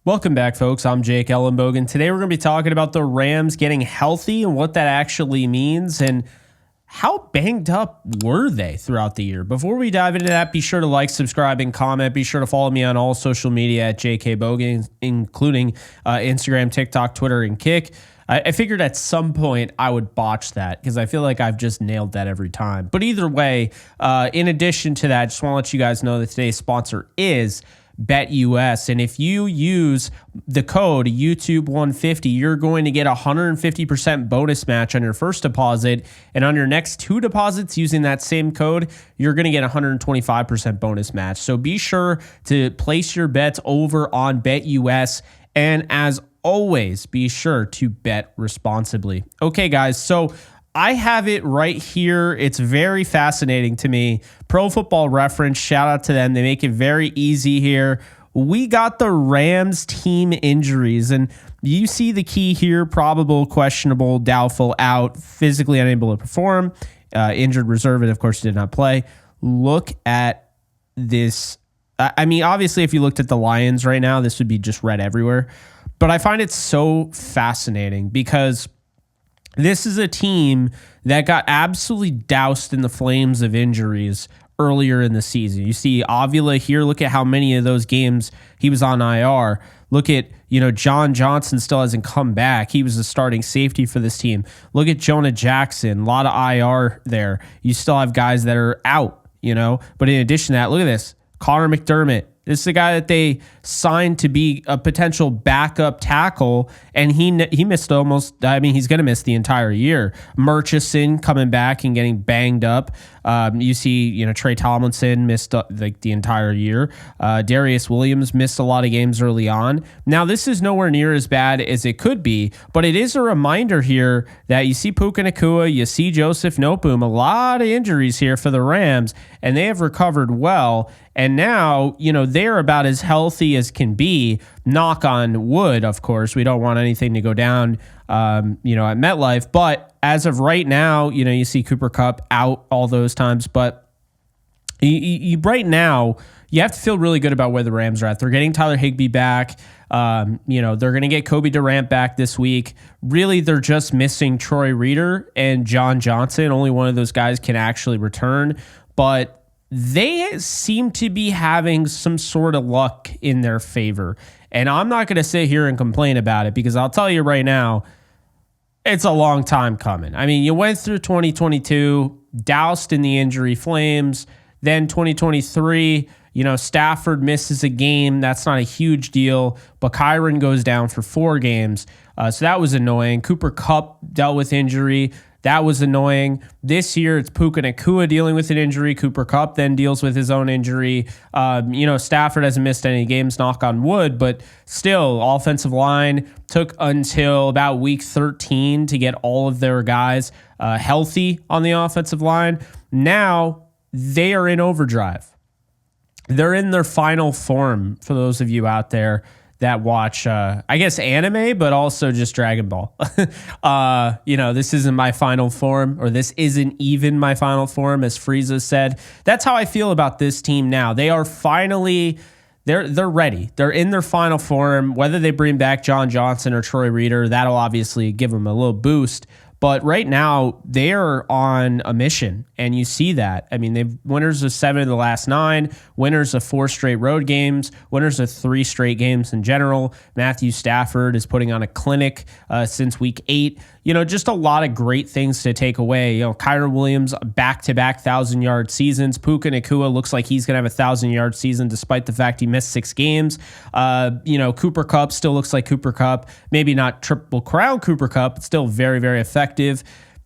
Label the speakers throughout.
Speaker 1: Welcome back, folks. I'm Jake Ellenbogen. Today we're going to be talking about the Rams getting healthy and what that actually means and how banged up were they throughout the year. Before we dive into that, be sure to like, subscribe, and comment. Be sure to follow me on all social media at JKBogen, including Instagram, TikTok, Twitter, and Kick. I figured at some point I would botch that because I feel like I've just nailed that every time. But either way, in addition to that, I just want to let you guys know that today's sponsor is BetUS. And if you use the code YouTube150, you're going to get a 150% bonus match on your first deposit. And on your next two deposits using that same code, you're going to get a 125% bonus match. So be sure to place your bets over on BetUS. And as always, be sure to bet responsibly. Okay, guys, so I have it right here. It's very fascinating to me. Pro Football Reference, shout out to them. They make it very easy here. We got the Rams team injuries, and you see the key here: probable, questionable, doubtful, out, physically unable to perform, injured, reserve, and of course did not play. Look at this. I mean, obviously, if you looked at the Lions right now, this would be just red everywhere. But I find it so fascinating because this is a team that got absolutely doused in the flames of injuries earlier in the season. You see Avila here. Look at how many of those games he was on IR. Look at, John Johnson still hasn't come back. He was the starting safety for this team. Look at Jonah Jackson. A lot of IR there. You still have guys that are out, But in addition to that, look at this. Connor McDermott. This is the guy that they signed to be a potential backup tackle, and he missed he's going to miss the entire year. Murchison coming back and getting banged up. You see, Trey Tomlinson missed the entire year. Darius Williams missed a lot of games early on. Now, this is nowhere near as bad as it could be, but it is a reminder here that you see Puka Nacua, you see Joseph Noteboom, a lot of injuries here for the Rams, and they have recovered well. And now, they're about as healthy as can be. Knock on wood, of course. We don't want anything to go down, at MetLife. But as of right now, you see Cooper Kupp out all those times. But right now, you have to feel really good about where the Rams are at. They're getting Tyler Higbee back. They're going to get Kobe Durant back this week. Really, they're just missing Troy Reeder and John Johnson. Only one of those guys can actually return. But they seem to be having some sort of luck in their favor. And I'm not going to sit here and complain about it because I'll tell you right now, it's a long time coming. I mean, you went through 2022, doused in the injury flames. Then 2023, Stafford misses a game. That's not a huge deal. But Kyron goes down for 4 games. So that was annoying. Cooper Kupp dealt with injury. That was annoying. This year, it's Puka Nacua dealing with an injury. Cooper Kupp then deals with his own injury. Stafford hasn't missed any games, knock on wood, but still, offensive line took until about week 13 to get all of their guys healthy on the offensive line. Now, they are in overdrive. They're in their final form, for those of you out there that watch, anime, but also just Dragon Ball. This isn't my final form, or this isn't even my final form, as Frieza said. That's how I feel about this team now. They are finally, they're ready. They're in their final form. Whether they bring back John Johnson or Troy Reeder, that'll obviously give them a little boost. But right now, they're on a mission, and you see that. I mean, they've winners of 7 of the last 9, winners of 4 straight road games, winners of 3 straight games in general. Matthew Stafford is putting on a clinic since week 8. Just a lot of great things to take away. Kyron Williams, back-to-back 1,000-yard seasons. Puka Nacua looks like he's going to have a 1,000-yard season despite the fact he missed 6 games. Cooper Kupp still looks like Cooper Kupp. Maybe not Triple Crown Cooper Kupp, but still very, very effective.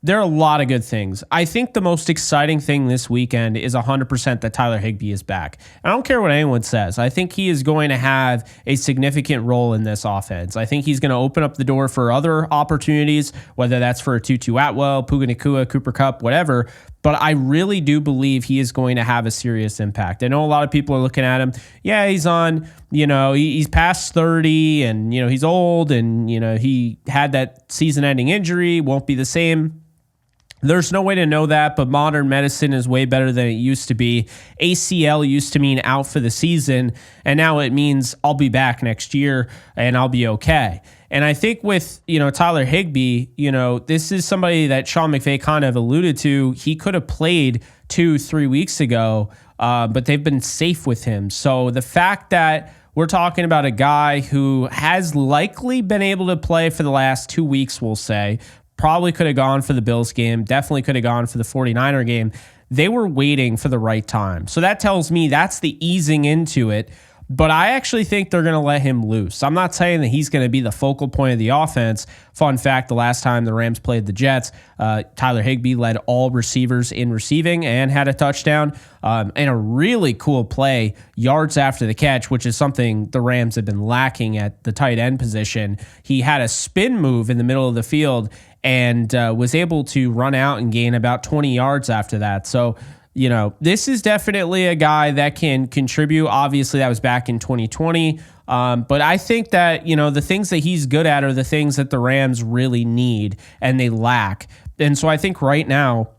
Speaker 1: There are a lot of good things. I think the most exciting thing this weekend is 100% that Tyler Higbee is back. I don't care what anyone says. I think he is going to have a significant role in this offense. I think he's going to open up the door for other opportunities, whether that's for a Tutu Atwell, Puka Nacua, Cooper Kupp, whatever. But I really do believe he is going to have a serious impact. I know a lot of people are looking at him. Yeah, he's on, he's past 30 and, he's old and, he had that season-ending injury, won't be the same. There's no way to know that, but modern medicine is way better than it used to be. ACL used to mean out for the season, and now it means I'll be back next year and I'll be okay. And I think with, Tyler Higbee, this is somebody that Sean McVay kind of alluded to. He could have played 2-3 weeks ago, but they've been safe with him. So the fact that we're talking about a guy who has likely been able to play for the last 2 weeks, we'll say, probably could have gone for the Bills game, definitely could have gone for the 49er game. They were waiting for the right time. So that tells me that's the easing into it. But I actually think they're going to let him loose. I'm not saying that he's going to be the focal point of the offense. Fun fact, the last time the Rams played the Jets, Tyler Higbee led all receivers in receiving and had a touchdown. And a really cool play, yards after the catch, which is something the Rams have been lacking at the tight end position. He had a spin move in the middle of the field and was able to run out and gain about 20 yards after that. So, this is definitely a guy that can contribute. Obviously, that was back in 2020. But I think that, the things that he's good at are the things that the Rams really need and they lack. And so I think right now,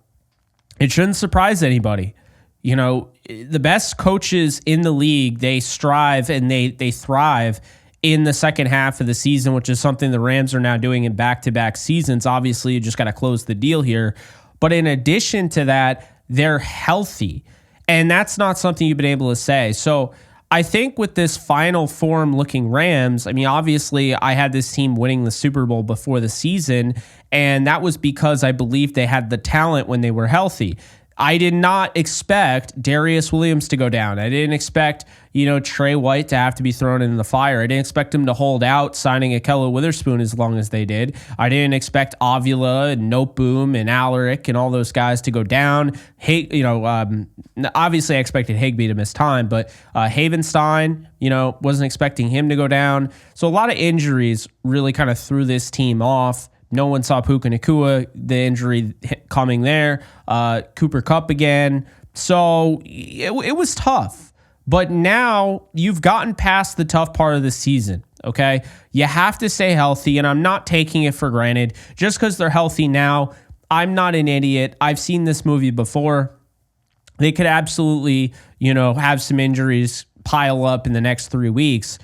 Speaker 1: it shouldn't surprise anybody. The best coaches in the league, they strive and they thrive in the second half of the season, which is something the Rams are now doing in back-to-back seasons. Obviously, you just got to close the deal here. But in addition to that, they're healthy. And that's not something you've been able to say. So I think with this final form looking Rams, obviously I had this team winning the Super Bowl before the season, and that was because I believed they had the talent when they were healthy. I did not expect Darius Williams to go down. I didn't expect, Trey White to have to be thrown in the fire. I didn't expect him to hold out signing Ahkello Witherspoon as long as they did. I didn't expect Avila and Noteboom and Alaric and all those guys to go down. Obviously I expected Higbee to miss time, but Havenstein, wasn't expecting him to go down. So a lot of injuries really kind of threw this team off. No one saw Puka Nacua, the injury coming there. Cooper Kupp again. So it was tough. But now you've gotten past the tough part of the season, okay? You have to stay healthy, and I'm not taking it for granted. Just because they're healthy now, I'm not an idiot. I've seen this movie before. They could absolutely, have some injuries pile up in the next 3 weeks.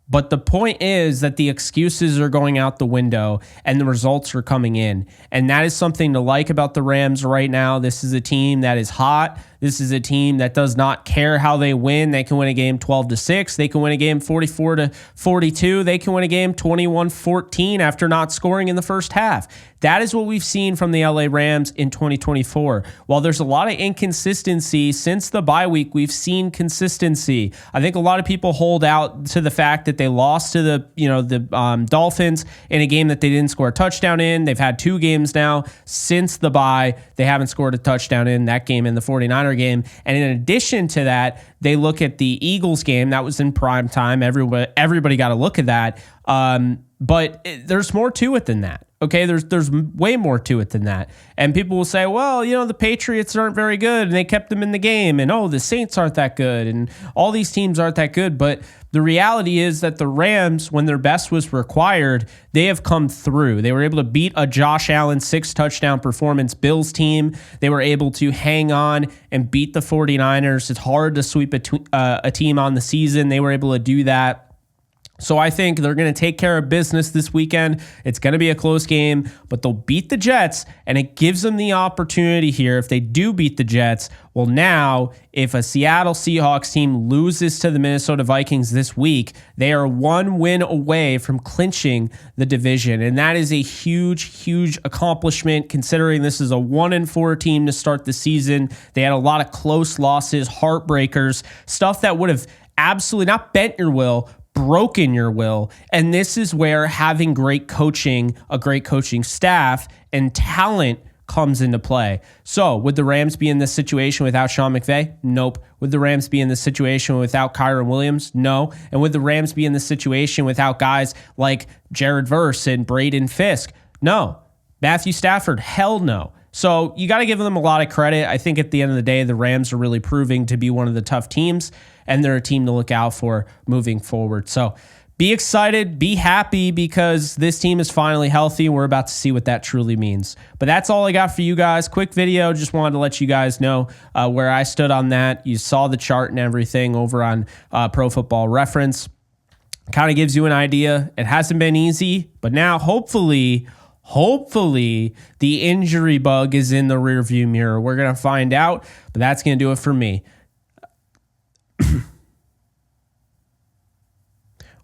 Speaker 1: But the point is that the excuses are going out the window and the results are coming in. And that is something to like about the Rams right now. This is a team that is hot. This is a team that does not care how they win. They can win a game 12-6. They can win a game 44-42. They can win a game 21-14 after not scoring in the first half. That is what we've seen from the LA Rams in 2024. While there's a lot of inconsistency since the bye week, we've seen consistency. I think a lot of people hold out to the fact that they lost to the Dolphins in a game that they didn't score a touchdown in. They've had 2 games now since the bye. They haven't scored a touchdown in that game and the 49er game. And in addition to that, they look at the Eagles game that was in prime time. Everybody got to look at that. But there's more to it than that. Okay, there's way more to it than that. And people will say, well, the Patriots aren't very good and they kept them in the game. And, the Saints aren't that good. And all these teams aren't that good. But the reality is that the Rams, when their best was required, they have come through. They were able to beat a Josh Allen 6-touchdown performance Bills team. They were able to hang on and beat the 49ers. It's hard to sweep a team on the season. They were able to do that. So I think they're going to take care of business this weekend. It's going to be a close game, but they'll beat the Jets, and it gives them the opportunity here. If they do beat the Jets, well, now if a Seattle Seahawks team loses to the Minnesota Vikings this week, they are 1 win away from clinching the division, and that is a huge, huge accomplishment considering this is a 1-4 team to start the season. They had a lot of close losses, heartbreakers, stuff that would have absolutely not bent your will, broken your will. And this is where having great coaching, a great coaching staff, and talent comes into play. So would the Rams be in this situation without Sean McVay? Nope. Would the Rams be in this situation without Kyron Williams? No. And would the Rams be in this situation without guys like Jared Verse and Braden Fisk? No. Matthew Stafford? Hell no. So you got to give them a lot of credit. I think at the end of the day, the Rams are really proving to be one of the tough teams, and they're a team to look out for moving forward. So be excited, be happy, because this team is finally healthy and we're about to see what that truly means. But that's all I got for you guys. Quick video. Just wanted to let you guys know where I stood on that. You saw the chart and everything over on Pro Football Reference. Kind of gives you an idea. It hasn't been easy, but now hopefully the injury bug is in the rearview mirror. We're going to find out, but that's going to do it for me.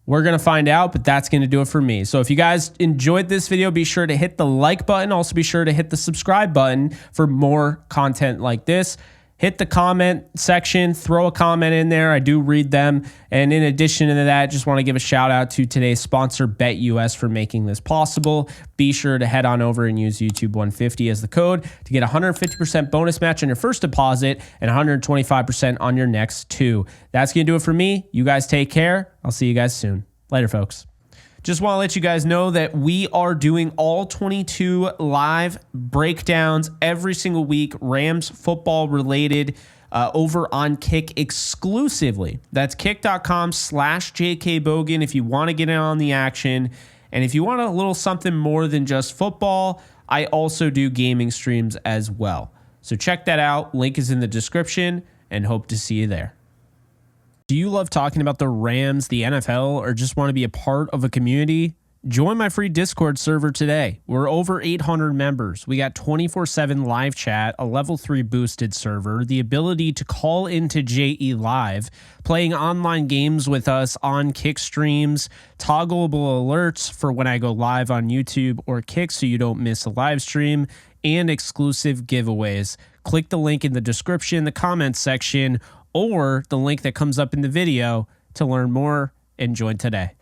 Speaker 1: We're going to find out, but that's going to do it for me. So if you guys enjoyed this video, be sure to hit the like button. Also be sure to hit the subscribe button for more content like this. Hit the comment section, throw a comment in there. I do read them. And in addition to that, just want to give a shout out to today's sponsor, BetUS, for making this possible. Be sure to head on over and use YouTube 150 as the code to get 150% bonus match on your first deposit and 125% on your next two. That's going to do it for me. You guys take care. I'll see you guys soon. Later, folks. Just want to let you guys know that we are doing all 22 live breakdowns every single week, Rams football related, over on Kick exclusively. That's kick.com/JKBogan if you want to get in on the action. And if you want a little something more than just football, I also do gaming streams as well. So check that out. Link is in the description, and hope to see you there. Do you love talking about the Rams, the NFL, or just want to be a part of a community? Join my free Discord server today. We're over 800 members. We got 24/7 live chat, a level 3 boosted server, the ability to call into JE Live, playing online games with us on Kick streams, toggleable alerts for when I go live on YouTube or Kick so you don't miss a live stream, and exclusive giveaways. Click the link in the description, the comments section, or the link that comes up in the video to learn more and join today.